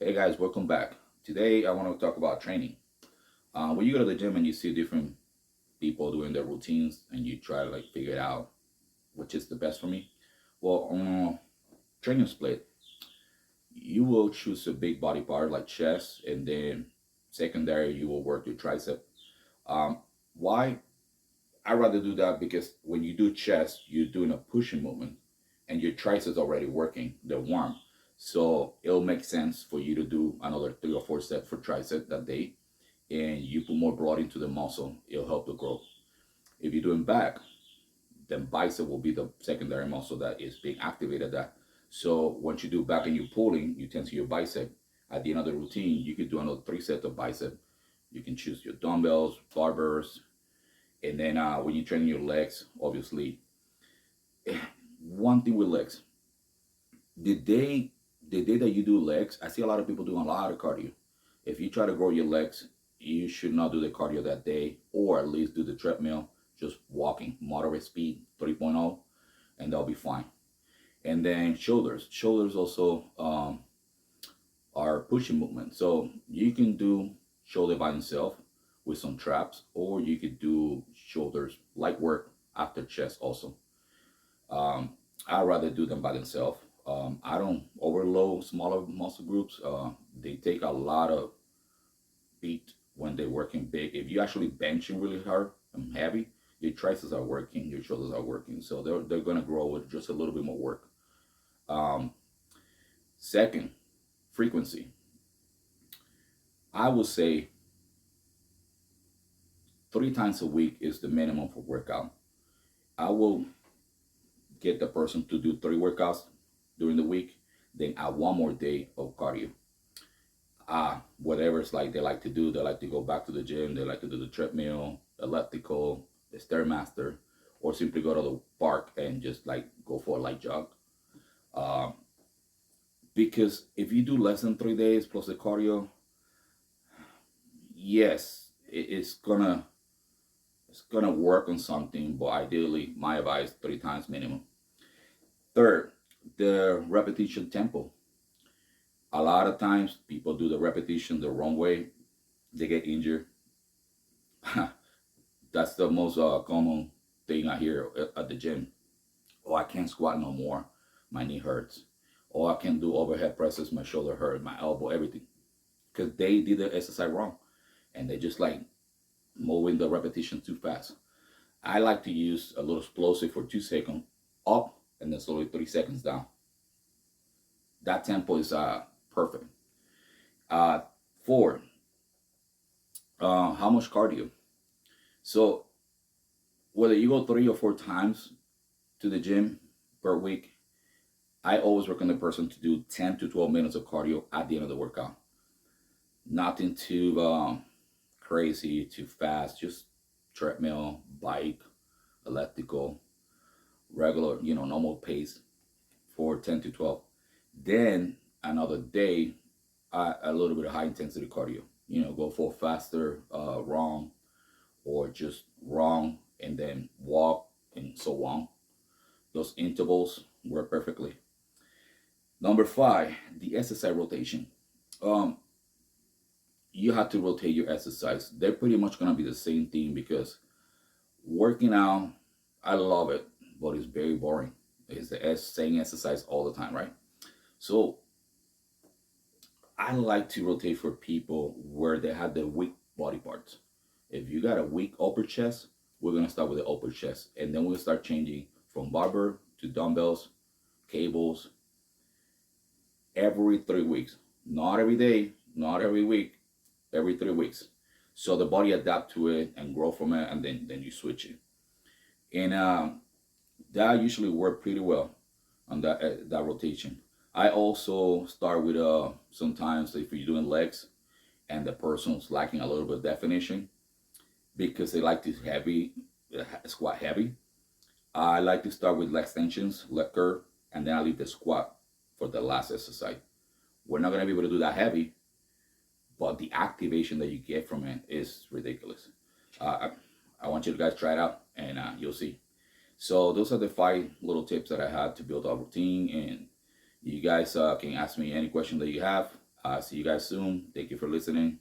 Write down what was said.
Hey guys, welcome back. Today I want to talk about training. When you go to the gym and you see different people doing their routines and you try to like figure it out which is the best for me. Well, on a training split, you will choose a big body part like chest, and then secondary you will work your tricep. Um, why? I rather do that because when you do chest, you're doing a pushing movement, and your triceps already working, they're warm. So it'll make sense for you to do another 3 or 4 sets for tricep that day, and you put more blood into the muscle. It'll help the growth. If you're doing back, then bicep will be the secondary muscle that is being activated. That so once you do back and you're pulling, you tense your bicep. At the end of the routine, you could do another 3 sets of bicep. You can choose your dumbbells, barbers, and then when you train your legs, obviously, one thing with legs, the day the day that you do legs, I see a lot of people doing a lot of cardio. If you try to grow your legs, you should not do the cardio that day, or at least do the treadmill, just walking, moderate speed, 3.0, and that'll be fine. And then shoulders also are pushing movement. So you can do shoulder by itself with some traps, or you could do shoulders light work after chest also. Um, I'd rather do them by themselves. I don't overload smaller muscle groups. They take a lot of beat when they're working big. If you actually benching really hard and heavy, your triceps are working, your shoulders are working. So they're gonna grow with just a little bit more work. Um, Second, frequency. I would say 3 times a week is the minimum for workout. I will get the person to do 3 workouts during the week, then add one more day of cardio. Whatever it's like they like to do. They like to go back to the gym. They like to do the treadmill, elliptical, the stairmaster, or simply go to the park and just like go for a light jog. Um, because if you do less than 3 days plus the cardio, yes, it's gonna work on something, but ideally, my advice 3 times minimum. Third, the repetition tempo. A lot of times people do the repetition the wrong way, they get injured. That's the most common thing I hear at the gym. Oh, I can't squat no more. My knee hurts. Oh, I can't do overhead presses. My shoulder hurt. My elbow, everything. Because they did the exercise wrong. And they just like moving the repetition too fast. I like to use a little explosive for 2 seconds up and then slowly 3 seconds down. That tempo is perfect. Uh, Four, how much cardio? So whether you go 3 or 4 times to the gym per week, I always recommend the person to do 10 to 12 minutes of cardio at the end of the workout. Nothing too crazy, too fast, just treadmill, bike, elliptical, regular, normal pace for 10 to 12. Then another day, a little bit of high intensity cardio. Go for faster, wrong, or just wrong, and then walk and so on. Those intervals work perfectly. Number five, the exercise rotation. Um, you have to rotate your exercise. They're pretty much gonna be the same thing because working out, I love it, but it's very boring. It's the same exercise all the time, right? So I like to rotate for people where they have the weak body parts. If you got a weak upper chest, we're gonna start with the upper chest, and then we'll start changing from barber to dumbbells, cables, every 3 weeks. Not every day, not every week, every 3 weeks. So the body adapt to it and grow from it, and then you switch it. And that usually work pretty well on that rotation. I also start with sometimes if you're doing legs and the person's lacking a little bit of definition because they like to heavy squat heavy. I like to start with leg extensions, leg curl, and then I leave the squat for the last exercise. We're not gonna be able to do that heavy, but the activation that you get from it is ridiculous. I want you to guys try it out, and you'll see. So those are the 5 little tips that I had to build a routine, and you guys can ask me any question that you have. See you guys soon. Thank you for listening.